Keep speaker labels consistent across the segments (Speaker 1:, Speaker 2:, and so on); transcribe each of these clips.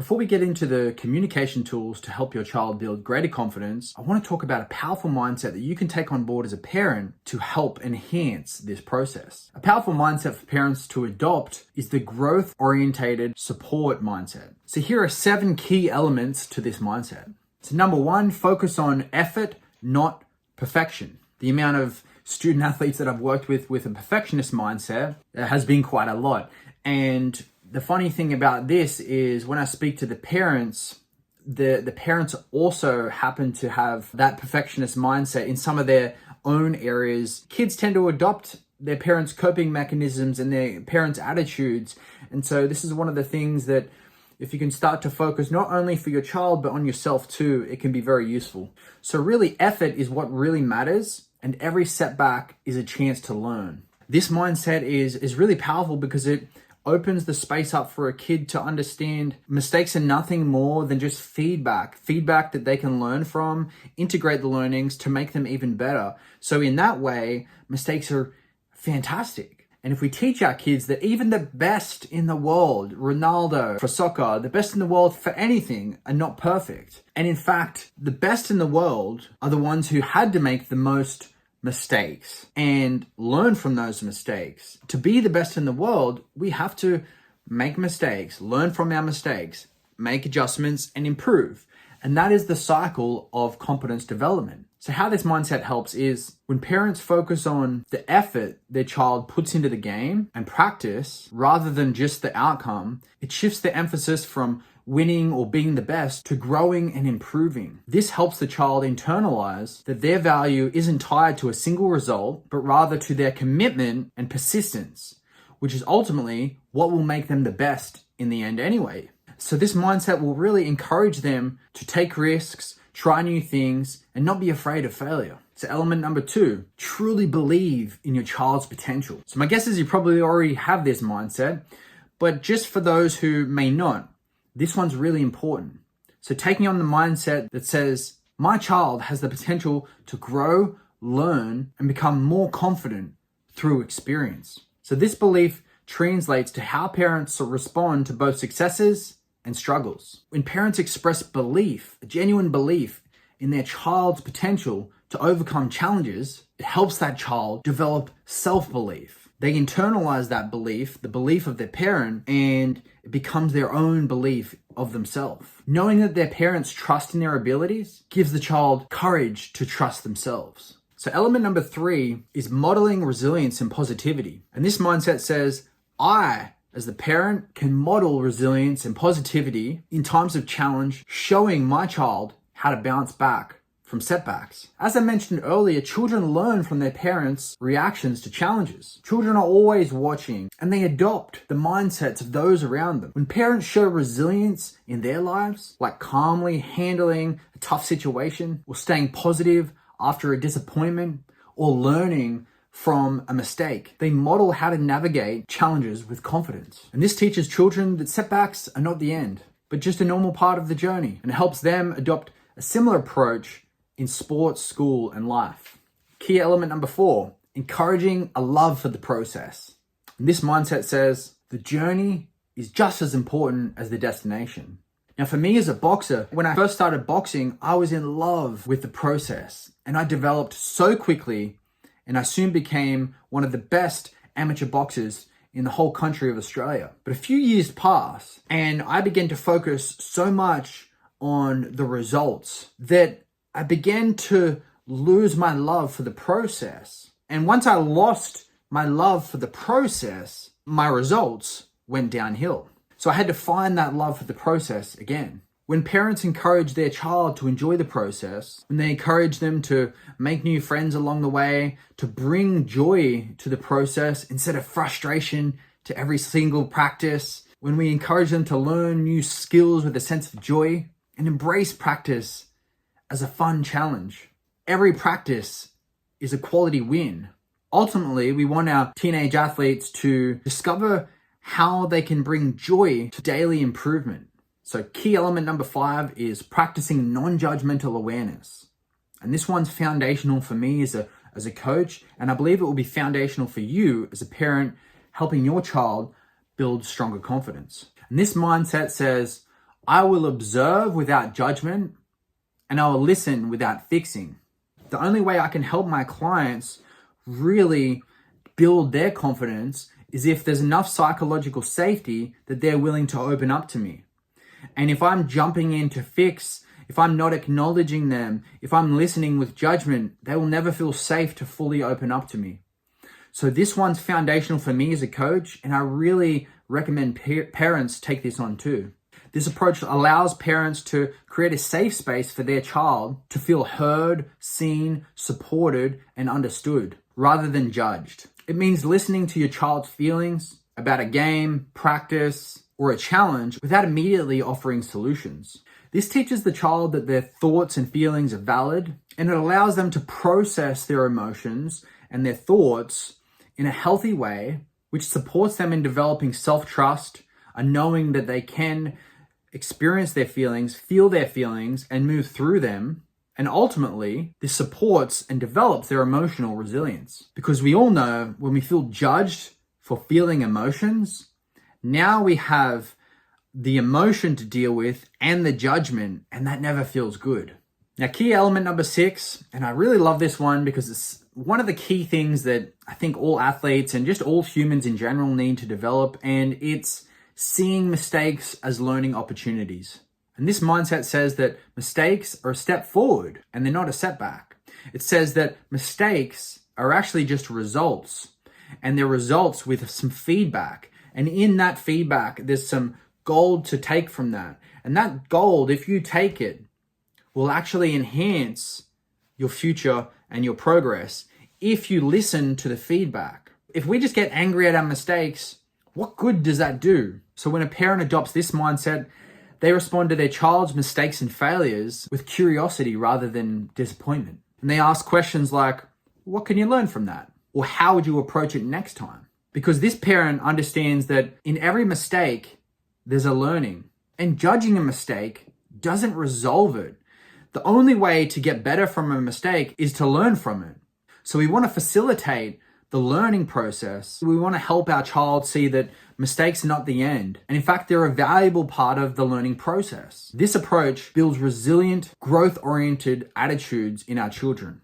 Speaker 1: Before we get into the communication tools to help your child build greater confidence, I want to talk about a powerful mindset that you can take on board as a parent to help enhance this process. A powerful mindset for parents to adopt is the growth-orientated support mindset. So here are 7 key elements to this mindset. So number 1, focus on effort, not perfection. The amount of student athletes that I've worked with a perfectionist mindset has been quite a lot. And the funny thing about this is when I speak to the parents, the parents also happen to have that perfectionist mindset in some of their own areas. Kids tend to adopt their parents' coping mechanisms and their parents' attitudes. And so this is one of the things that if you can start to focus not only for your child, but on yourself too, it can be very useful. So really, effort is what really matters, and every setback is a chance to learn. This mindset is really powerful because it opens the space up for a kid to understand mistakes are nothing more than just feedback that they can learn from, integrate the learnings to make them even better. So in that way, mistakes are fantastic. And if we teach our kids that even the best in the world, Ronaldo for soccer, the best in the world for anything, are not perfect. And in fact, the best in the world are the ones who had to make the most mistakes and learn from those mistakes. To be the best in the world, we have to make mistakes, learn from our mistakes, make adjustments, and improve. And that is the cycle of competence development. So how this mindset helps is when parents focus on the effort their child puts into the game and practice rather than just the outcome, it shifts the emphasis from winning or being the best to growing and improving. This helps the child internalize that their value isn't tied to a single result, but rather to their commitment and persistence, which is ultimately what will make them the best in the end anyway. So this mindset will really encourage them to take risks, try new things, and not be afraid of failure. So element number 2, truly believe in your child's potential. So my guess is you probably already have this mindset, but just for those who may not, this one's really important. So taking on the mindset that says, my child has the potential to grow, learn, and become more confident through experience. So this belief translates to how parents respond to both successes and struggles. When parents express belief, a genuine belief in their child's potential to overcome challenges, it helps that child develop self-belief. They internalize that belief, the belief of their parent, and it becomes their own belief of themselves. Knowing that their parents trust in their abilities gives the child courage to trust themselves. So element number 3 is modeling resilience and positivity. And this mindset says, I, as the parent, can model resilience and positivity in times of challenge, showing my child how to bounce back from setbacks. As I mentioned earlier, children learn from their parents' reactions to challenges. Children are always watching and they adopt the mindsets of those around them. When parents show resilience in their lives, like calmly handling a tough situation or staying positive after a disappointment or learning from a mistake, they model how to navigate challenges with confidence. And this teaches children that setbacks are not the end, but just a normal part of the journey, and it helps them adopt a similar approach in sports, school, and life. Key element number 4, encouraging a love for the process. And this mindset says the journey is just as important as the destination. Now for me as a boxer, when I first started boxing, I was in love with the process and I developed so quickly and I soon became one of the best amateur boxers in the whole country of Australia. But a few years passed and I began to focus so much on the results that I began to lose my love for the process. And once I lost my love for the process, my results went downhill. So I had to find that love for the process again. When parents encourage their child to enjoy the process, when they encourage them to make new friends along the way, to bring joy to the process instead of frustration to every single practice, when we encourage them to learn new skills with a sense of joy and embrace practice as a fun challenge. Every practice is a quality win. Ultimately, we want our teenage athletes to discover how they can bring joy to daily improvement. So key element number 5 is practicing non-judgmental awareness. And this one's foundational for me as a coach, and I believe it will be foundational for you as a parent, helping your child build stronger confidence. And this mindset says, I will observe without judgment, and I will listen without fixing. The only way I can help my clients really build their confidence is if there's enough psychological safety that they're willing to open up to me. And if I'm jumping in to fix, if I'm not acknowledging them, if I'm listening with judgment, they will never feel safe to fully open up to me. So this one's foundational for me as a coach, and I really recommend parents take this on too. This approach allows parents to create a safe space for their child to feel heard, seen, supported, and understood, rather than judged. It means listening to your child's feelings about a game, practice, or a challenge without immediately offering solutions. This teaches the child that their thoughts and feelings are valid, and it allows them to process their emotions and their thoughts in a healthy way, which supports them in developing self-trust, and knowing that they can experience their feelings, feel their feelings, and move through them. And ultimately, this supports and develops their emotional resilience. Because we all know when we feel judged for feeling emotions, now we have the emotion to deal with and the judgment, and that never feels good. Now, key element number 6, and I really love this one because it's one of the key things that I think all athletes and just all humans in general need to develop, and it's seeing mistakes as learning opportunities. And this mindset says that mistakes are a step forward and they're not a setback. It says that mistakes are actually just results, and they're results with some feedback. And in that feedback, there's some gold to take from that. And that gold, if you take it, will actually enhance your future and your progress if you listen to the feedback. If we just get angry at our mistakes, what good does that do? So when a parent adopts this mindset, they respond to their child's mistakes and failures with curiosity rather than disappointment. And they ask questions like, what can you learn from that? Or how would you approach it next time? Because this parent understands that in every mistake, there's a learning. And judging a mistake doesn't resolve it. The only way to get better from a mistake is to learn from it. So we want to facilitate the learning process. We want to help our child see that mistakes are not the end. And in fact, they're a valuable part of the learning process. This approach builds resilient, growth-oriented attitudes in our children.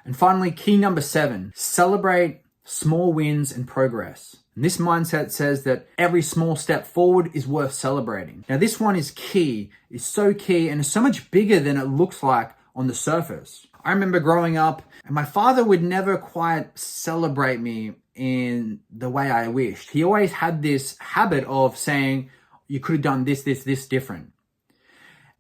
Speaker 1: And finally, key number 7, celebrate small wins and progress. And this mindset says that every small step forward is worth celebrating. Now, this one is key, is so key, and is so much bigger than it looks like on the surface. I remember growing up, and my father would never quite celebrate me in the way I wished. He always had this habit of saying, you could have done this different.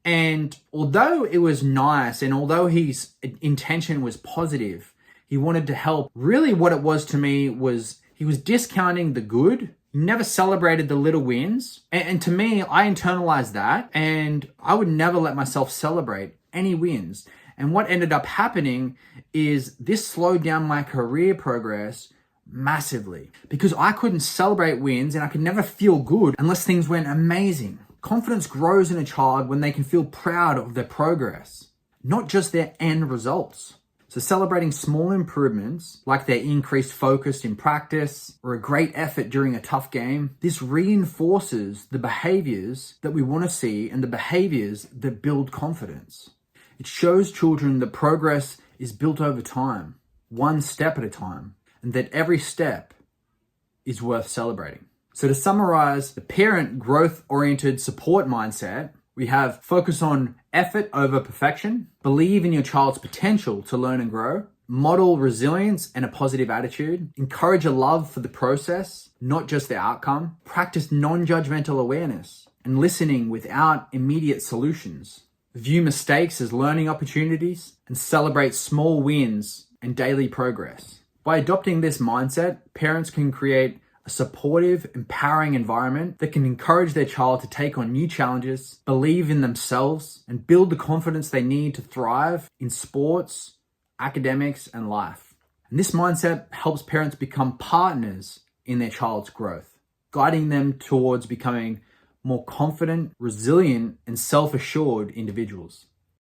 Speaker 1: And although it was nice, and although his intention was positive, he wanted to help. Really what it was to me was he was discounting the good. He never celebrated the little wins. And to me, I internalized that, and I would never let myself celebrate any wins. And what ended up happening is this slowed down my career progress massively because I couldn't celebrate wins and I could never feel good unless things went amazing. Confidence grows in a child when they can feel proud of their progress, not just their end results. So celebrating small improvements, like their increased focus in practice or a great effort during a tough game, this reinforces the behaviors that we want to see and the behaviors that build confidence. It shows children that progress is built over time, one step at a time, and that every step is worth celebrating. So to summarize the parent growth-oriented support mindset, we have focus on effort over perfection, believe in your child's potential to learn and grow, model resilience and a positive attitude, encourage a love for the process, not just the outcome, practice non-judgmental awareness, and listening without immediate solutions. View mistakes as learning opportunities and celebrate small wins and daily progress. By adopting this mindset, parents can create a supportive, empowering environment that can encourage their child to take on new challenges, believe in themselves, and build the confidence they need to thrive in sports, academics, and life. And this mindset helps parents become partners in their child's growth, guiding them towards becoming more confident, resilient, and self-assured individuals.